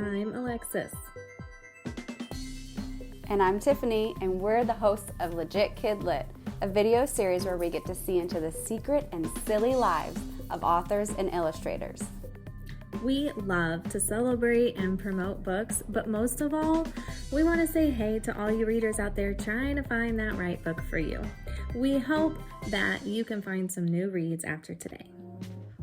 I'm Alexis. And I'm Tiffany, and we're the hosts of Legit Kid Lit, a video series where we get to see into the secret and silly lives of authors and illustrators. We love to celebrate and promote books, but most of all, we want to say hey to all you readers out there trying to find that right book for you. We hope that you can find some new reads after today.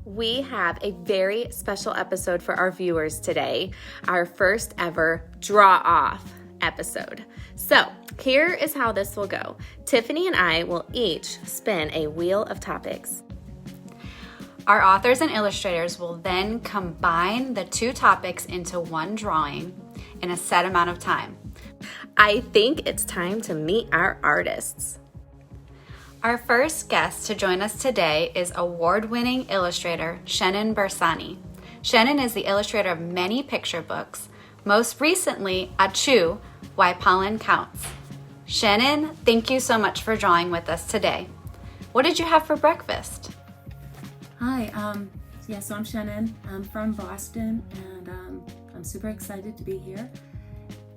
We have a very special episode for our viewers today, our first ever draw off episode. So here is how this will go. Tiffany and I will each spin a wheel of topics. Our authors and illustrators will then combine the two topics into one drawing in a set amount of time. I think it's time to meet our artists. Our first guest to join us today is award-winning illustrator Shennen Bersani. Shennen is the illustrator of many picture books, most recently Achoo, Why Pollen Counts. Shennen, thank you so much for drawing with us today. What did you have for breakfast? Hi, so I'm Shennen. I'm from Boston, and I'm super excited to be here.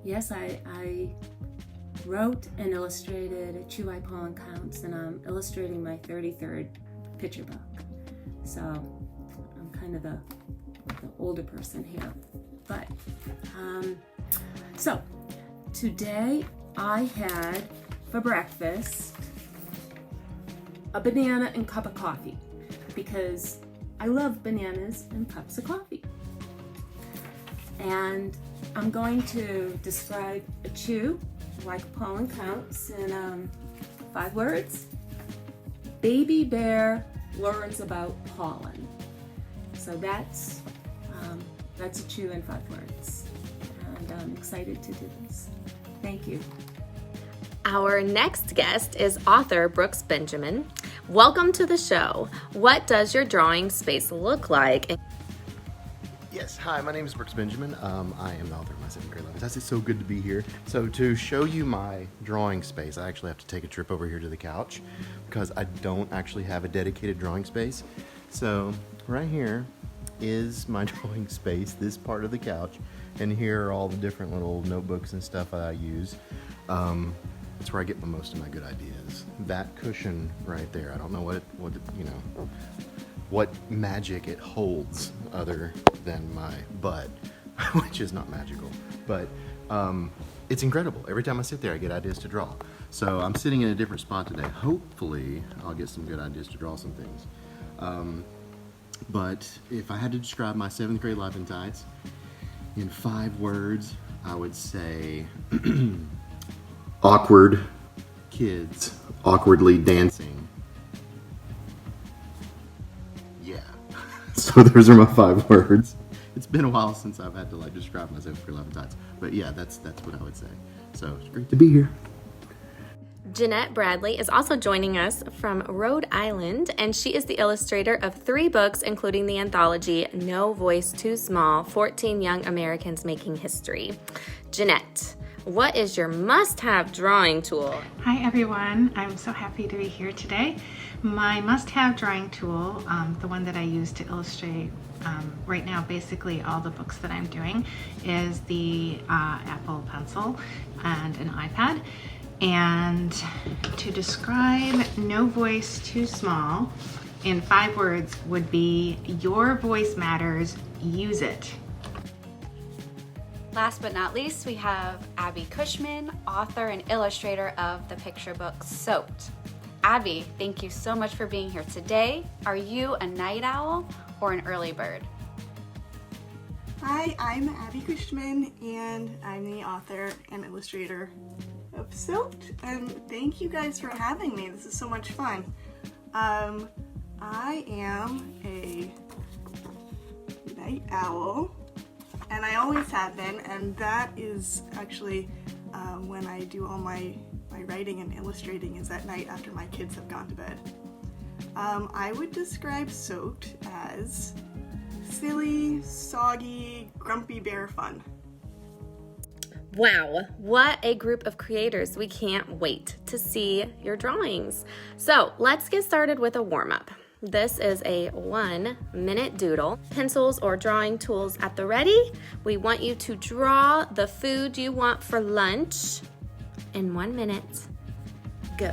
Yes, I wrote and illustrated Achoo, Why Pollen Counts, and I'm illustrating my 33rd picture book. So I'm kind of the older person here. But, so today I had for breakfast a banana and cup of coffee, because I love bananas and cups of coffee. And I'm going to describe Achoo, Why Pollen Counts, in 5 words. Baby bear learns about pollen. So that's Achoo in 5 words. And I'm excited to do this. Thank you. Our next guest is author Brooks Benjamin. Welcome to the show. What does your drawing space look like? Yes, hi, my name is Brooks Benjamin. I am the author of my 7th grade love. It's so good to be here. So to show you my drawing space, I actually have to take a trip over here to the couch because I don't actually have a dedicated drawing space. So right here is my drawing space, this part of the couch, and here are all the different little notebooks and stuff that I use. That's where I get most of my good ideas. That cushion right there, I don't know what magic it holds other than my butt, which is not magical, but it's incredible. Every time I sit there, I get ideas to draw. So I'm sitting in a different spot today. Hopefully, I'll get some good ideas to draw some things. But if I had to describe my 7th grade life in tights in 5 words, I would say awkward kids awkwardly dancing. Yeah. So those are my 5 words. It's been a while since I've had to describe my 7th grade life in tights. But yeah, that's what I would say. So it's great to be here. Jeanette Bradley is also joining us from Rhode Island, and she is the illustrator of 3 books, including the anthology No Voice Too Small, 14 Young Americans Making History. Jeanette, what is your must-have drawing tool? Hi everyone, I'm so happy to be here today. My must-have drawing tool, the one that I use to illustrate right now basically all the books that I'm doing, is the Apple Pencil and an iPad. And to describe No Voice Too Small in 5 words would be, your voice matters, use it. Last but not least, we have Abi Cushman, author and illustrator of the picture book Soaked. Abi, thank you so much for being here today. Are you a night owl or an early bird? Hi, I'm Abi Cushman, and I'm the author and illustrator of Soaked, and thank you guys for having me. This is so much fun. I am a night owl, and I always have been, and that is actually when I do all my writing and illustrating is at night after my kids have gone to bed. I would describe Soaked as silly, soggy, grumpy bear fun. Wow, what a group of creators. We can't wait to see your drawings. So let's get started with a warm-up. This is a 1-minute doodle. Pencils or drawing tools at the ready. We want you to draw the food you want for lunch in 1 minute. Go.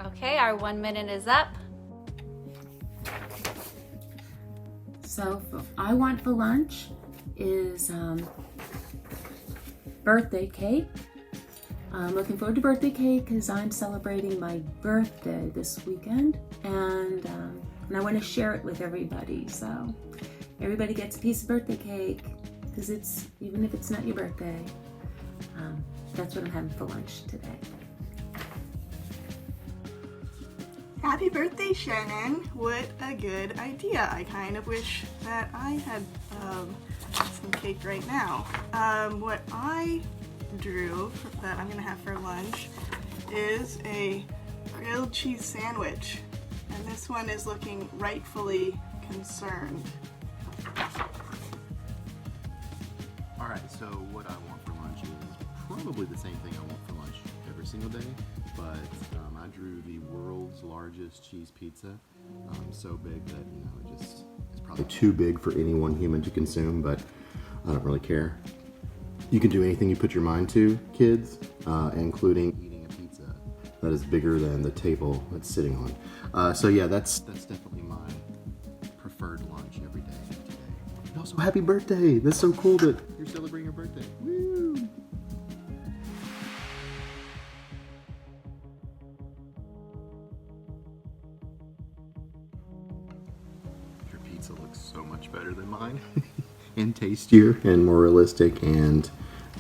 Okay, our 1 minute is up. So I want for lunch is birthday cake. I'm looking forward to birthday cake because I'm celebrating my birthday this weekend, and I want to share it with everybody. So everybody gets a piece of birthday cake because it's, even if it's not your birthday, that's what I'm having for lunch today. Happy birthday, Shennen. What a good idea. I kind of wish that I had some cake right now. What I drew that I'm gonna have for lunch is a grilled cheese sandwich. And this one is looking rightfully concerned. All right, so what I want for lunch is probably the same thing I want for lunch every single day, but I drew the world's largest cheese pizza, so big that, you know, it's probably too big for any one human to consume, but I don't really care. You can do anything you put your mind to, kids, including eating a pizza that is bigger than the table it's sitting on. So yeah, that's definitely my preferred lunch every day today. And also, happy birthday! That's so cool that you're celebrating your birthday. Woo! Your pizza looks so much better than mine. And tastier and more realistic, and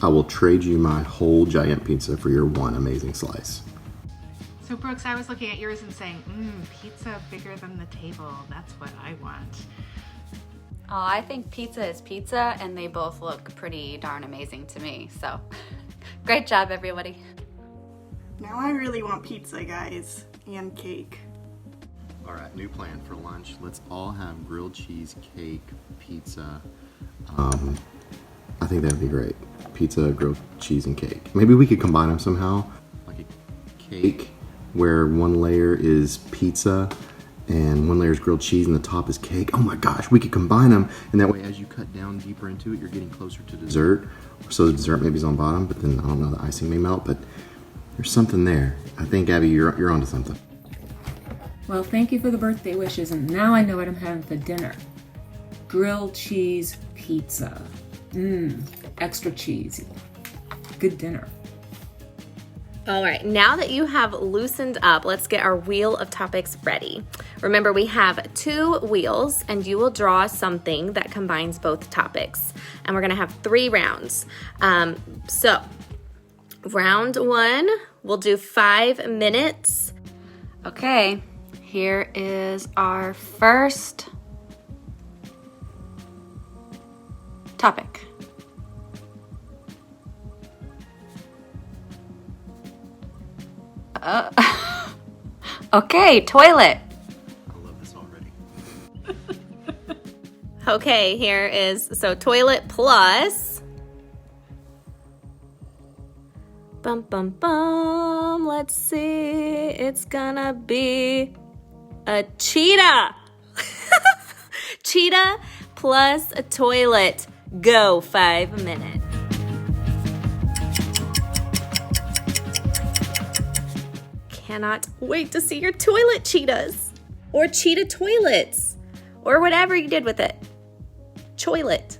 I will trade you my whole giant pizza for your one amazing slice. So Brooks, I was looking at yours and saying, pizza bigger than the table. That's what I want. Oh, I think pizza is pizza, and they both look pretty darn amazing to me. So, great job, everybody. Now I really want pizza, guys, and cake. All right, new plan for lunch. Let's all have grilled cheese, cake, pizza. I think that would be great. Pizza, grilled cheese, and cake. Maybe we could combine them somehow. Like a cake where one layer is pizza and one layer is grilled cheese and the top is cake. Oh my gosh, we could combine them, and that way as you cut down deeper into it, you're getting closer to dessert. So the dessert maybe is on bottom, but then I don't know, the icing may melt, but there's something there. I think, Abby, you're onto something. Well, thank you for the birthday wishes, and now I know what I'm having for dinner. Grilled cheese pizza. Extra cheesy. Good dinner. All right, now that you have loosened up, let's get our wheel of topics ready. Remember, we have 2 wheels, and you will draw something that combines both topics. And we're gonna have 3 rounds. So, round 1, we'll do 5 minutes. Okay, here is our first topic. Okay, toilet. I love this already. Okay, here is, so toilet plus. Bum, bum, bum. Let's see. It's gonna be a cheetah. Cheetah plus a toilet. Go, 5 minutes. Cannot wait to see your toilet cheetahs or cheetah toilets or whatever you did with it. Toilet.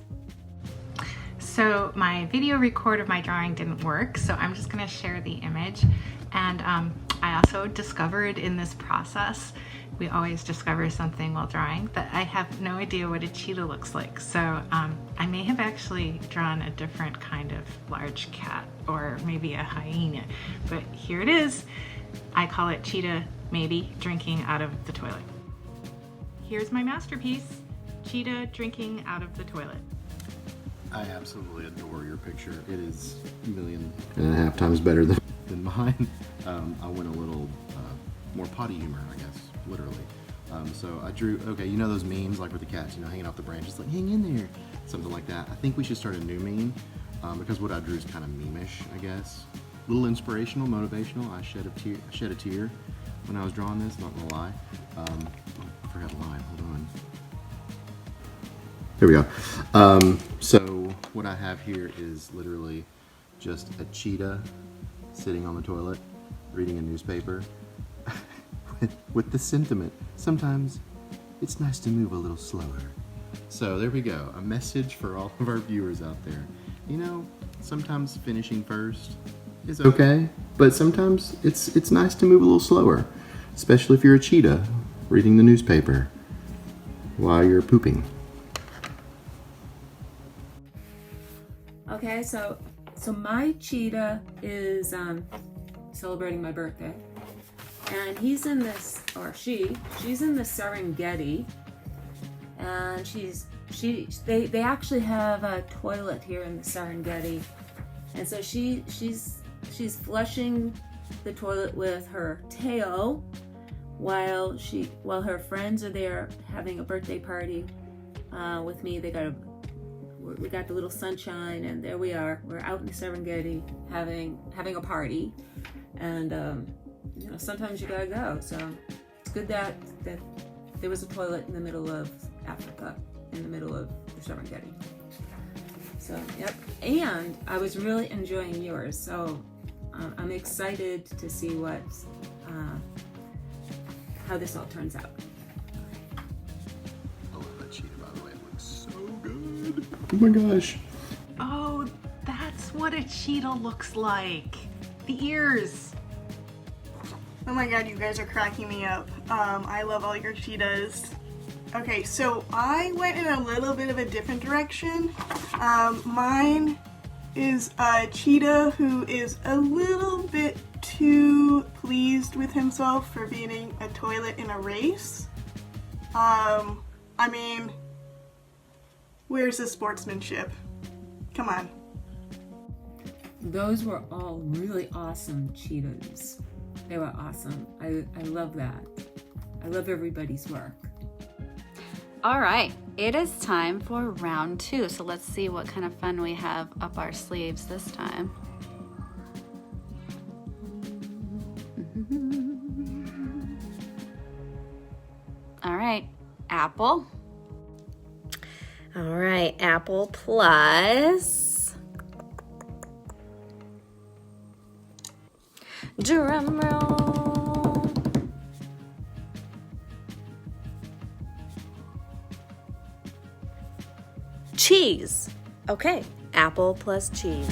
So my video record of my drawing didn't work, so I'm just gonna share the image. And I also discovered in this process, we always discover something while drawing, that I have no idea what a cheetah looks like. So I may have actually drawn a different kind of large cat or maybe a hyena, but here it is. I call it cheetah, maybe, drinking out of the toilet. Here's my masterpiece, cheetah drinking out of the toilet. I absolutely adore your picture. It is 1.5 times better than mine. I went a little more potty humor, I guess, literally. So I drew, okay, you know those memes like with the cats, you know, hanging off the branches, like hang in there, something like that. I think we should start a new meme because what I drew is kind of meme-ish, I guess. little inspirational, motivational. I shed a tear when I was drawing this, not gonna lie. I forgot a line, hold on. Here we go. So what I have here is literally just a cheetah sitting on the toilet, reading a newspaper, with the sentiment, sometimes it's nice to move a little slower. So there we go, a message for all of our viewers out there. You know, sometimes finishing first is okay, but sometimes it's nice to move a little slower, especially if you're a cheetah reading the newspaper while you're pooping. Okay, so my cheetah is celebrating my birthday, and he's in this, or she's in the Serengeti, and they actually have a toilet here in the Serengeti, and so she's flushing the toilet with her tail while her friends are there having a birthday party with me. We got the little sunshine, and there we are. We're out in the Serengeti having a party, and you know, sometimes you gotta go. So it's good that there was a toilet in the middle of Africa, in the middle of the Serengeti. So yep, and I was really enjoying yours. So I'm excited to see how this all turns out. Oh my gosh. Oh, that's what a cheetah looks like. The ears. Oh my god, you guys are cracking me up. I love all your cheetahs. Okay, so I went in a little bit of a different direction. Mine is a cheetah who is a little bit too pleased with himself for beating a toilet in a race. I mean, where's the sportsmanship? Come on. Those were all really awesome cheetahs. They were awesome. I love that. I love everybody's work. All right, it is time for round 2. So let's see what kind of fun we have up our sleeves this time. All right, apple. All right, apple plus drum roll. Cheese. Okay, apple plus cheese.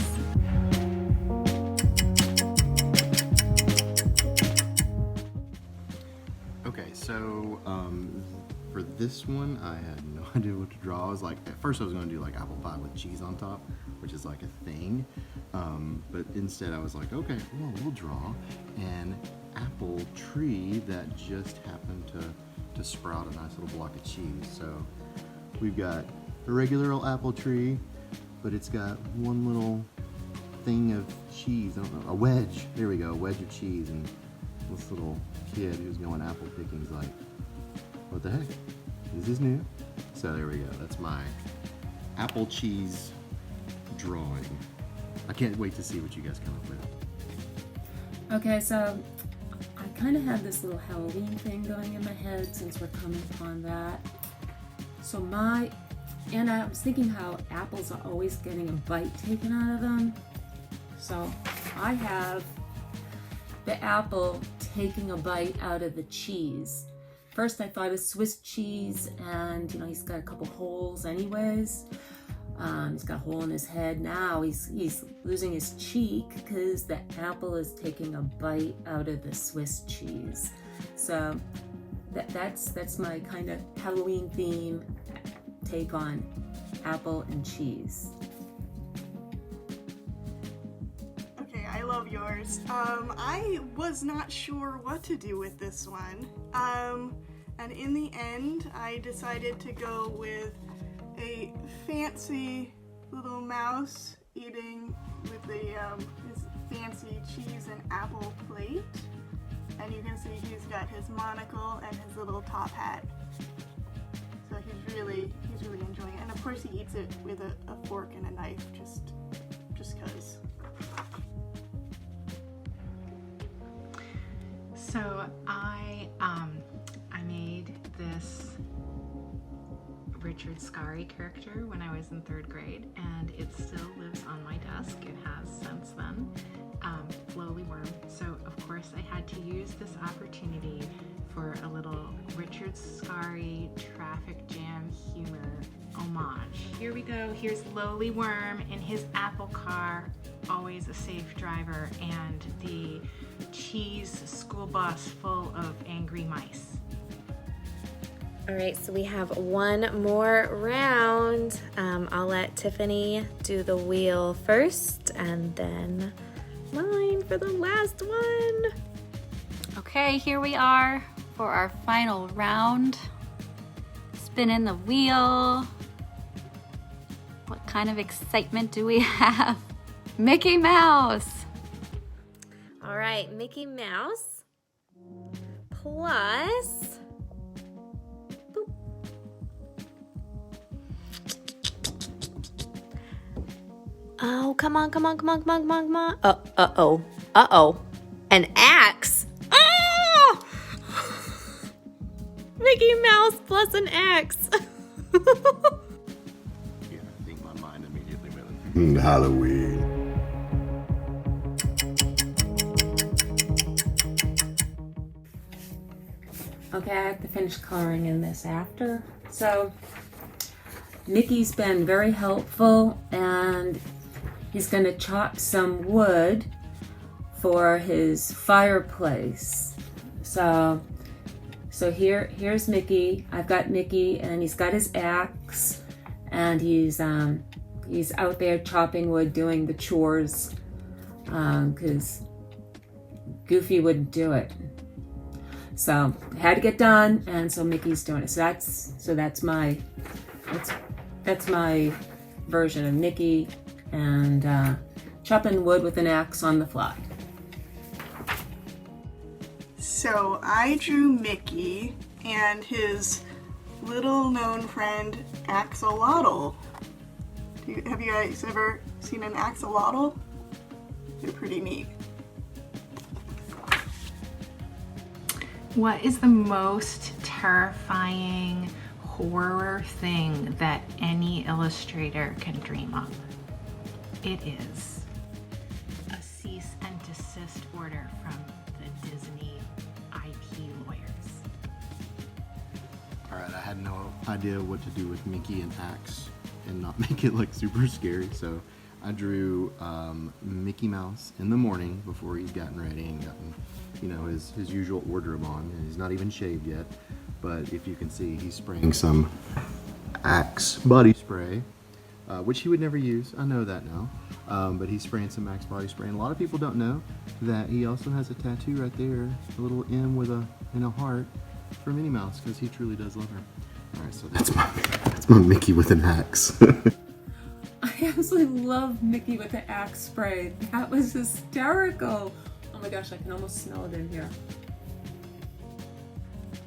Okay, so for this one, I had no idea what to draw. I was like, at first I was going to do like apple pie with cheese on top, which is like a thing. But instead I was like, okay, well, we'll draw an apple tree that just happened to sprout a nice little block of cheese. So we've got a regular old apple tree, but it's got one little thing of cheese, I don't know, a wedge. There we go, a wedge of cheese, and this little kid who's going apple picking is like, what the heck? Is this new? So there we go, that's my apple cheese drawing. I can't wait to see what you guys come up with. Okay, so I kind of have this little Halloween thing going in my head since we're coming upon that. So and I was thinking how apples are always getting a bite taken out of them. So I have the apple taking a bite out of the cheese. First I thought of Swiss cheese, and you know, he's got a couple holes anyways. He's got a hole in his head. Now he's losing his cheek because the apple is taking a bite out of the Swiss cheese. So that's my kind of Halloween theme take on apple and cheese. Okay, I love yours. I was not sure what to do with this one. And in the end, I decided to go with a fancy little mouse eating with his fancy cheese and apple plate. And you can see he's got his monocle and his little top hat. So he's really enjoying it. And of course he eats it with a fork and a knife, just 'cause. So I made this Richard Scarry character when I was in 3rd grade, and it still lives on my desk. It has since then. Lowly Worm. So of course I had to use this opportunity for a little Richard Scarry traffic jam humor homage. Here we go. Here's Lowly Worm in his Apple car, always a safe driver, and the cheese school bus full of angry mice. All right, so we have one more round. I'll let Tiffany do the wheel first and then mine for the last one. Okay, here we are for our final round. Spinning the wheel. What kind of excitement do we have? Mickey Mouse. All right, Mickey Mouse plus... Boop. Oh, come on. Uh-oh. An axe. Oh! Mickey Mouse plus an axe. Yeah, I think my mind immediately went, Halloween. Okay, I have to finish coloring in this after. So, Mickey's been very helpful, and he's going to chop some wood for his fireplace. So here's Mickey. I've got Mickey, and he's got his axe, and he's out there chopping wood, doing the chores, because Goofy wouldn't do it. So it had to get done, and so Mickey's doing it. So that's my version of Mickey, and chopping wood with an axe on the fly. So I drew Mickey and his little known friend Axolotl. Have you guys ever seen an axolotl? They're pretty neat. What is the most terrifying horror thing that any illustrator can dream of? It is a cease and desist order from the Disney IP lawyers. Alright, I had no idea what to do with Mickey and Axe and not make it like super scary, so I drew Mickey Mouse in the morning before he'd gotten ready and gotten, you know, his usual wardrobe on. And he's not even shaved yet, but if you can see, he's spraying some Axe body spray, which he would never use. I know that now, but he's spraying some Axe body spray. And a lot of people don't know that he also has a tattoo right there, a little M with a heart for Minnie Mouse, because he truly does love her. All right, so that's my Mickey with an axe. I absolutely love Mickey with the axe spray. That was hysterical. Oh my gosh, I can almost smell it in here.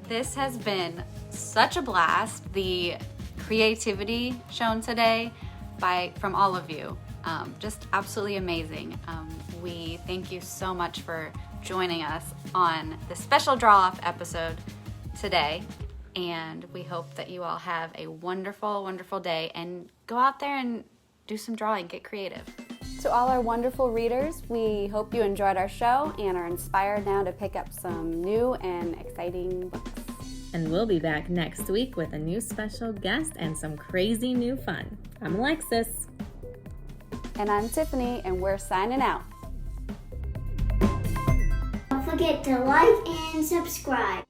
This has been such a blast. The creativity shown today from all of you, just absolutely amazing. We thank you so much for joining us on the special draw-off episode today, and we hope that you all have a wonderful, wonderful day, and go out there and do some drawing, get creative. To all our wonderful readers, we hope you enjoyed our show and are inspired now to pick up some new and exciting books. And we'll be back next week with a new special guest and some crazy new fun. I'm Alexis. And I'm Tiffany, and we're signing out. Don't forget to like and subscribe.